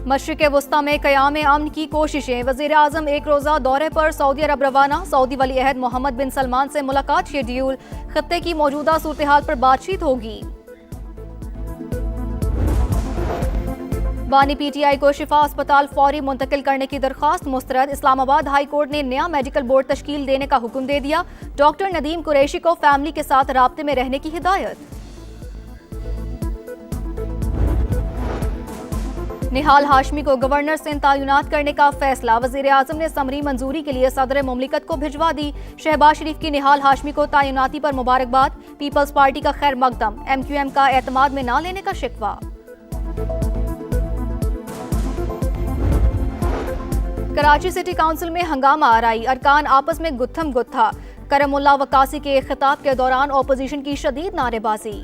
मशरिक़ वस्ता में क़याम अमन की कोशिशें। वज़ीर आज़म एक रोज़ा दौरे पर सऊदी अरब रवाना। सऊदी वली अहद मोहम्मद बिन सलमान से मुलाकात शेड्यूल। खत्ते की मौजूदा सूरत हाल पर बातचीत होगी। बानी PTI को शिफा अस्पताल फौरी मुंतकिल करने की दरख्वास्त मुस्तरद। इस्लामाबाद हाई कोर्ट ने नया मेडिकल बोर्ड तश्कील देने का हुक्म दे दिया। डॉक्टर नदीम कुरैशी को फैमिली के साथ राब्ते में रहने की हिदायत। निहाल हाशमी को गवर्नर सिंध तैनात करने का फैसला। वज़ीर आज़म ने समरी मंजूरी के लिए सदर मुमलिकत को भिजवा दी। शहबाज शरीफ की निहाल हाशमी को तैनाती पर मुबारकबाद। पीपल्स पार्टी का खैर मकदम। MQM का एतमाद में ना लेने का शिकवा। कराची सिटी काउंसिल में हंगामा आराई। अरकान आपस में गुत्थम गुत्था। करमुल्ला वकासी के खिताब के दौरान ओपोजिशन की शदीद नारेबाजी।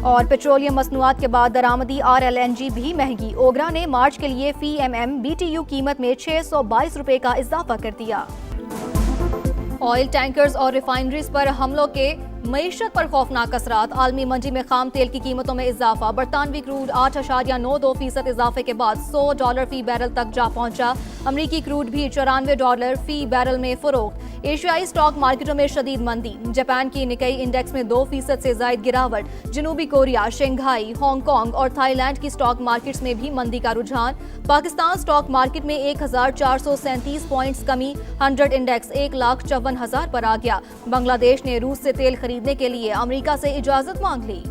और पेट्रोलियम मसनूआत के बाद दरामदी RLNG भी महंगी। ओगरा ने मार्च के लिए फी MM BTU कीमत में 622 रुपए का इजाफा कर दिया। ऑयल टैंकर्स और रिफाइनरीज पर हमलों के मईशत पर खौफनाक असरात। आलमी मंडी में खाम तेल की कीमतों में इजाफा। बरतानवी क्रूड 8.92% इजाफे के बाद $100 फी बैरल तक जा पहुंचा। अमरीकी क्रूड भी $94 फी बैरल में फरोख्त। एशियाई स्टॉक मार्केटों में शदीद मंदी। जापान की निकाई इंडेक्स में 2% से जायद गिरावट। जनूबी कोरिया, शंघाई, हांगकांग और थाईलैंड की स्टॉक मार्केट्स में भी मंदी का रुझान। पाकिस्तान स्टॉक मार्केट में 1437 पॉइंट्स कमी। 100 इंडेक्स 1,54,000 पर आ गया। बांग्लादेश ने रूस से तेल खरीदने के लिए अमेरिका से इजाजत मांग ली।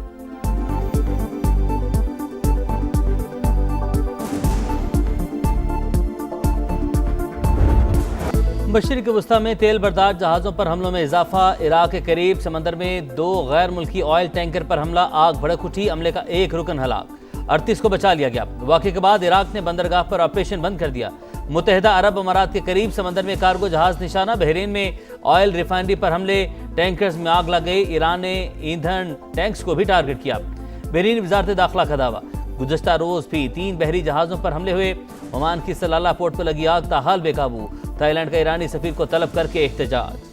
मशरिक़ वस्ता में तेल बरदार जहाज़ों पर हमलों में इजाफा। इराक के करीब समंदर में 2 गैर मुल्की ऑयल टैंकर पर हमला। आग भड़क उठी। अमले का एक रुकन हलाक। 38 को बचा लिया गया। वाक़े के बाद इराक ने बंदरगाह पर ऑपरेशन बंद कर दिया। मुत्तहिदा अरब अमारात के करीब समंदर में कार्गो जहाज निशाना। बहरीन में ऑयल रिफाइनरी पर हमले। टैंकर्स में आग लग गई। ईरान ने ईंधन टैंक्स को भी टारगेट किया। बहरीन वजारत दाखिला का दावा। गुज़श्ता रोज भी 3 बहरी जहाज़ों पर हमले हुए। ओमान की सलाला पोर्ट पर लगी आग ताहाल बेकाबू। थाईलैंड का ईरानी सफीर को तलब करके एहतजाज।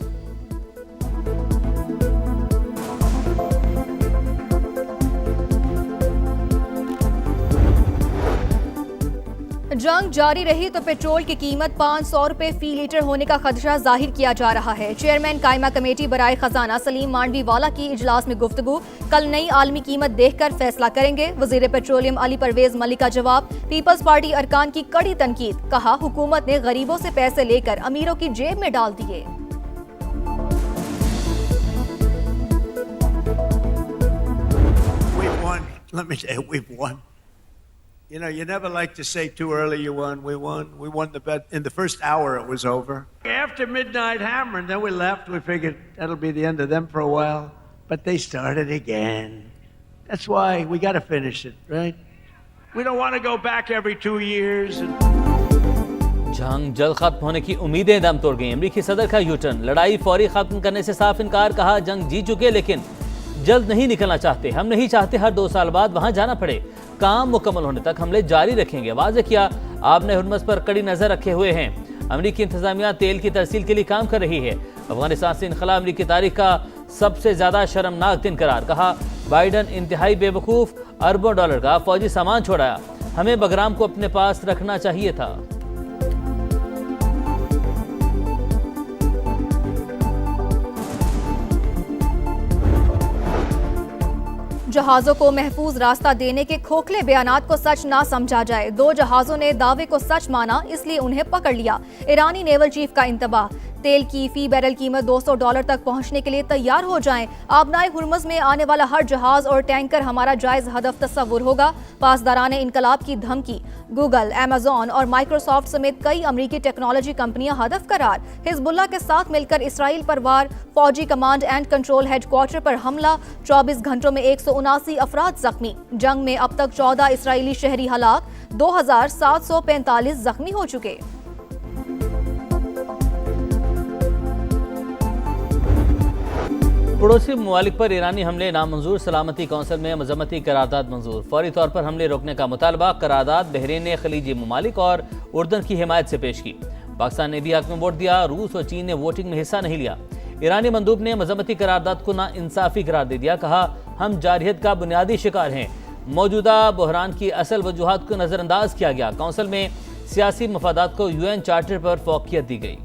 जंग जारी रही तो पेट्रोल की कीमत 500 रुपए फी लीटर होने का खदशा जाहिर किया जा रहा है। चेयरमैन कायमा कमेटी बराए खजाना सलीम मांडवी वाला की इजलास में गुफ्तगू। कल नई आलमी कीमत देखकर फैसला करेंगे। वजीर पेट्रोलियम अली परवेज मलिक का जवाब। पीपल्स पार्टी अरकान की कड़ी तनकीद। कहा हुकूमत ने गरीबों से पैसे लेकर अमीरों की जेब में डाल दिए। We've won. You know, you never like to say too early you won. We won. We won the bet. In the first hour, it was over. After midnight hammer, and then we left. We figured that'll be the end of them for a while. But they started again. That's why we got to finish it, right? We don't want to go back every 2 years. जंग जल्द खत्म होने की उम्मीदें दम तोड़ गई। अमरीकी सदर का यूटर्न। लड़ाई फौरी खत्म करने से साफ इनकार। कहा जंग जीत चुके लेकिन जल्द नहीं निकलना चाहते। हम नहीं चाहते हर 2 साल बाद वहां जाना पड़े। काम मुकम्मल होने तक हमले जारी रखेंगे। वाज़ेह किया आपने हुर्मस पर कड़ी नजर रखे हुए हैं। अमरीकी इंतजामिया तेल की तरसील के लिए काम कर रही है। अफगानिस्तान से इनखला अमरीकी तारीख का सबसे ज्यादा शर्मनाक दिन करार। कहा बाइडन इंतहाई बेवकूफ। अरबों डॉलर का फौजी सामान छोड़ाया। हमें बगराम को अपने पास रखना चाहिए था। जहाजों को महफूज रास्ता देने के खोखले बयानात को सच ना समझा जाए। 2 जहाजों ने दावे को सच माना इसलिए उन्हें पकड़ लिया। ईरानी नेवल चीफ का इंतबाह। तेल की फी बैरल कीमत $200 तक पहुंचने के लिए तैयार हो जाएं। आबनाए हुर्मुज़ में आने वाला हर जहाज और टैंकर हमारा जायज हदफ तस्वुर होगा। पासदारान इनकलाब की धमकी। गूगल, अमेजॉन और माइक्रोसॉफ्ट समेत कई अमरीकी टेक्नोलॉजी कंपनियां हदफ करार। हिजबुल्लाह के साथ मिलकर इसराइल पर वार। फौजी कमांड एंड कंट्रोल हेडक्वार्टर पर हमला। 24 घंटों में 179 अफराद जख्मी। जंग में अब तक 14 इसराइली शहरी हलाक। 2745 जख्मी हो चुके। पड़ोसी ममालिक पर ईरानी हमले नामंजूर। सलामती कौंसिल में मजम्मती करारदाद मंजूर। फौरी तौर पर हमले रोकने का मुतालबा। करारदाद बहरीन ने खलीजी ममालिक और उर्दन की हिमायत से पेश की। पाकिस्तान ने भी हक में वोट दिया। रूस और चीन ने वोटिंग में हिस्सा नहीं लिया। ईरानी मंदूब ने मजम्मती करारदाद को नाइंसाफी करार दे दिया। कहा हम जारहियत का बुनियादी शिकार हैं। मौजूदा बहरान की असल वजूहात को नजरअंदाज किया गया। कौंसिल में सियासी मफादात को UN चार्टर पर फौकियत दी गई।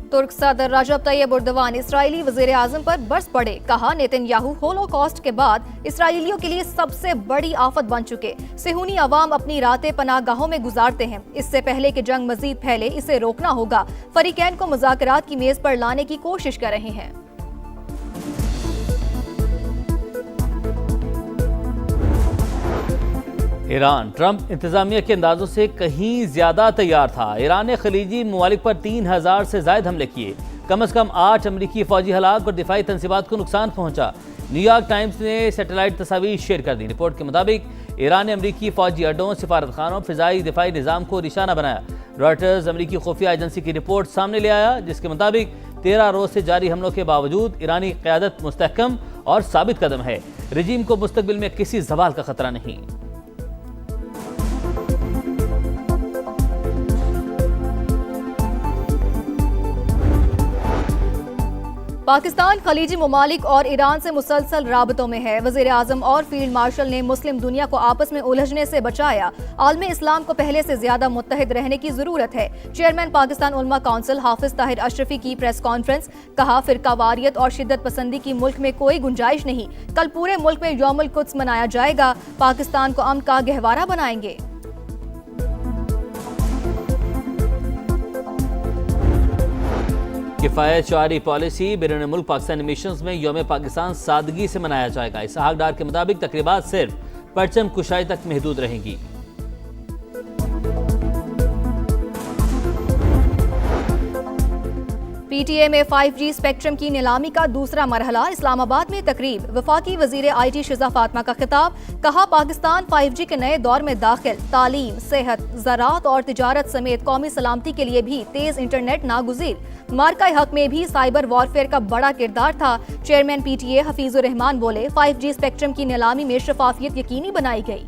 तुर्क सदर रजब तैयब एर्दोगान इसराइली वजीर आजम पर बरस पड़े। कहा, नेतन्याहू होलोकॉस्ट के बाद इसराइलियों के लिए सबसे बड़ी आफत बन चुके। सिहूनी अवाम अपनी रातें पनाहगाहों में गुजारते हैं। इससे पहले कि जंग मजीद फैले, इसे रोकना होगा। फरीकैन को मुज़ाकरात की मेज पर लाने की कोशिश कर रहे हैं। ईरान ट्रंप इंतजामिया के अंदाजों से कहीं ज्यादा तैयार था। ईरान ने खलीजी ममालिक पर 3000 से ज्यादा हमले किए। कम से कम 8 अमरीकी फौजी हलाक और दिफाई तंसीबात को नुकसान पहुंचा। न्यूयॉर्क टाइम्स ने सैटेलाइट तस्वीर शेयर कर दी। रिपोर्ट के मुताबिक ईरान ने अमरीकी फौजी अड्डों, सिफारत खानों, फिजाई दिफाई निज़ाम को निशाना बनाया। रॉयटर्स अमरीकी खुफिया एजेंसी की रिपोर्ट सामने ले आया, जिसके मुताबिक 13 रोज से जारी हमलों के बावजूद ईरानी क़यादत मुस्तहकम और साबित कदम है। रजीम को मुस्तकबिल में किसी ज़वाल का खतरा नहीं। पाकिस्तान खलीजी ममालिक और ईरान से मुसलसल राबतों में है। वजीर आजम और फील्ड मार्शल ने मुस्लिम दुनिया को आपस में उलझने से बचाया। आलमी इस्लाम को पहले से ज्यादा मुत्तहिद रहने की जरूरत है। चेयरमैन पाकिस्तान उलमा काउंसिल हाफिज ताहिर अशरफी की प्रेस कॉन्फ्रेंस। कहा, फिरकावारियत और शिद्दत पसंदी की मुल्क में कोई गुंजाइश नहीं। कल पूरे मुल्क में यौमुल कुद्स मनाया जाएगा। पाकिस्तान को अमन का गहवारा बनाएंगे। किफायत शारी पॉलिसी बैरून मुल्क पाकिस्तानी मिशंस में यौम पाकिस्तान सादगी से मनाया जाएगा। इसहाक डार के मुताबिक तकरीबात सिर्फ परचम कुशाई तक महदूद रहेंगी। PTA में 5G स्पेक्ट्रम की नीलामी का दूसरा मरहला। इस्लामाबाद में तकरीब। वफाकी वजीर IT शिजा फातिमा का खिताब। कहा, पाकिस्तान 5G के नए दौर में दाखिल। तालीम, सेहत, ज़राअत और तिजारत समेत कौमी सलामती के लिए भी तेज इंटरनेट नागुज़ीर। मार्का हक में भी साइबर वॉरफेयर का बड़ा किरदार था। चेयरमैन PTA हफीजुर रहमान बोले, 5G स्पेक्ट्रम की नीलामी में शफाफियत यकीनी बनाई गई।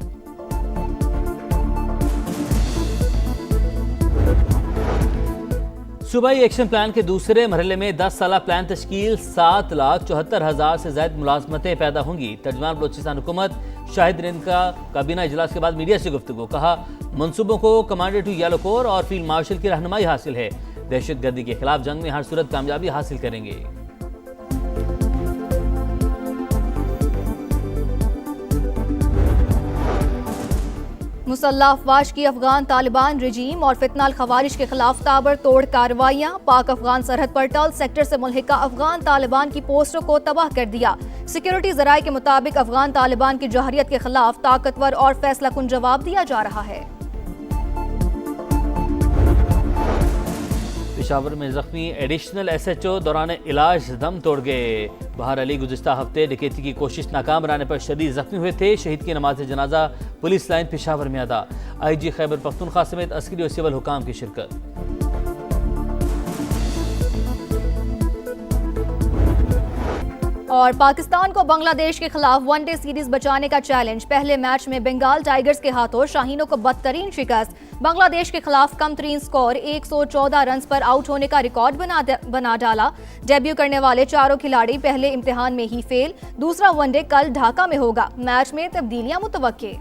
सूबाई एक्शन प्लान के दूसरे मरहले में 10 साला प्लान तश्कील 7,74,000 से ज्यादा मुलाजमतें पैदा होंगी। तर्जुमान बलोचिस्तान हुकूमत शाहिद रिंद का काबीना इजलास के बाद मीडिया से गुफ्तगू। कहा, मंसूबों को कमांडर टू येलो कोर और फील्ड मार्शल की रहनुमाई हासिल है। दहशतगर्दी के खिलाफ जंग में हर सूरत कामयाबी हासिल करेंगे। मुसल्लह अफवाज की अफगान तालिबान रजीम और फितनाल खवारिश के खिलाफ ताबड़तोड़ कार्रवाइयां। पाक अफगान सरहद पर टल सेक्टर से मुल्हिका अफगान तालिबान की पोस्टों को तबाह कर दिया। सिक्योरिटी जराये के मुताबिक अफगान तालिबान की जहरियत के खिलाफ ताकतवर और फैसलाकुन जवाब दिया जा रहा है। पेशावर में जख्मी एडिशनल SHO दौरान इलाज दम तोड़ गए। बहार अली गुज़िश्ता हफ्ते डकैती की कोशिश नाकाम बनाने पर शदीद जख्मी हुए थे। शहीद की नमाज जनाजा पुलिस लाइन पेशावर में अदा। IG खैबर पख्तूनख्वा समेत अस्करी और सिविल हुकाम की शिरकत। और पाकिस्तान को बांग्लादेश के खिलाफ वनडे सीरीज बचाने का चैलेंज। पहले मैच में बंगाल टाइगर्स के हाथों शाहीनों को बदतरीन शिकस्त। बांग्लादेश के खिलाफ कम तरीन स्कोर 114 रन पर आउट होने का रिकॉर्ड बना डाला। डेब्यू करने वाले चारों खिलाड़ी पहले इम्तिहान में ही फेल। दूसरा वनडे कल ढाका में होगा। मैच में तब्दीलियां मुतवक्के।